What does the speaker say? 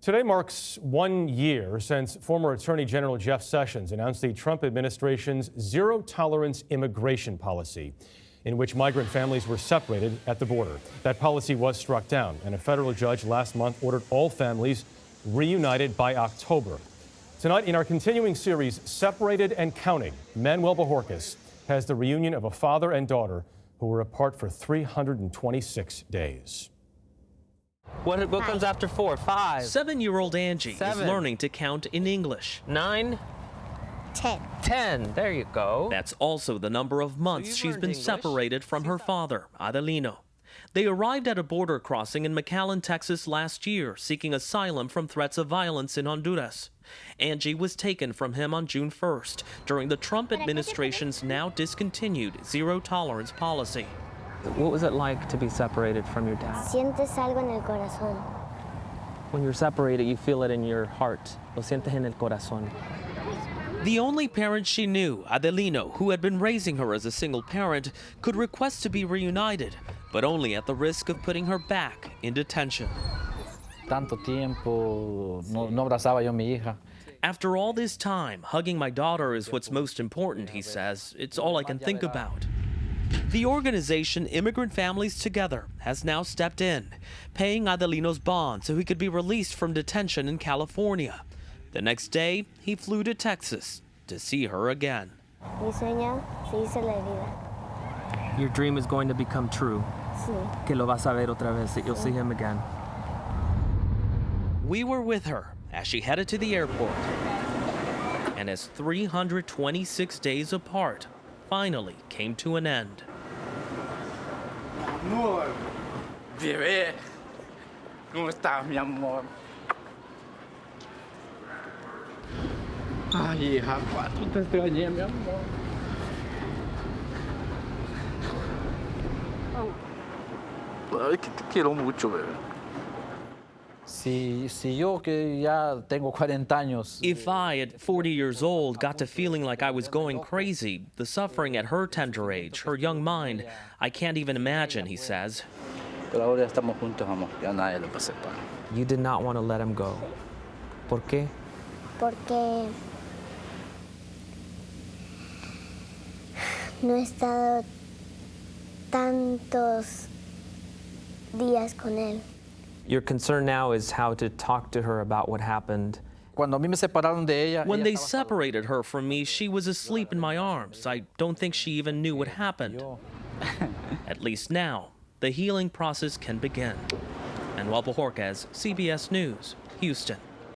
Today marks 1 year since former Attorney General Jeff Sessions announced the Trump administration's zero-tolerance immigration policy, in which migrant families were separated at the border. That policy was struck down, and a federal judge last month ordered all families reunited by October. Tonight, in our continuing series, Separated and Counting, Manuel Bojorquez has the reunion of a father and daughter who were apart for 326 days. What comes after 4? 5. 7-year-old Angie is learning to count in English. 9. 10. 10. There you go. That's also the number of months she's been separated from her father, Adelino. They arrived at a border crossing in McAllen, Texas last year, seeking asylum from threats of violence in Honduras. Angie was taken from him on June 1st during the Trump administration's now discontinued zero-tolerance policy. What was it like to be separated from your dad? Sientes algo en el corazón. When you're separated, you feel it in your heart. Lo sientes en el corazón. The only parent she knew, Adelino, who had been raising her as a single parent, could request to be reunited, but only at the risk of putting her back in detention. Tanto tiempo, no abrazaba yo a mi hija. After all this time, hugging my daughter is what's most important, he says. It's all I can think about. The organization Immigrant Families Together has now stepped in, paying Adelino's bond so he could be released from detention in California. The next day, he flew to Texas to see her again. Mi sueño se hizo realidad. Your dream is going to become true. Sí. Que lo vas a ver otra vez, that you'll see him again. We were with her as she headed to the airport. And as 326 days apart finally came to an end. Amor, bebé, ¿cómo estás, mi amor? Ay, hija, cuánto te extrañé, mi amor. Ay, que te quiero mucho, bebé. Si yo que ya tengo 40 años. If I, at 40 years old, got to feeling like I was going crazy, the suffering at her tender age, her young mind, I can't even imagine, he says. Pero ahora ya estamos juntos, amor. Ya nadie lo va a separar. You did not want to let him go. ¿Por qué? Porque no he estado tantos días con él. Your concern now is how to talk to her about what happened. Cuando a mí me separaron de ella. When they separated her from me, she was asleep in my arms. I don't think she even knew what happened. At least now, the healing process can begin. Manuel Bojorquez, CBS News, Houston.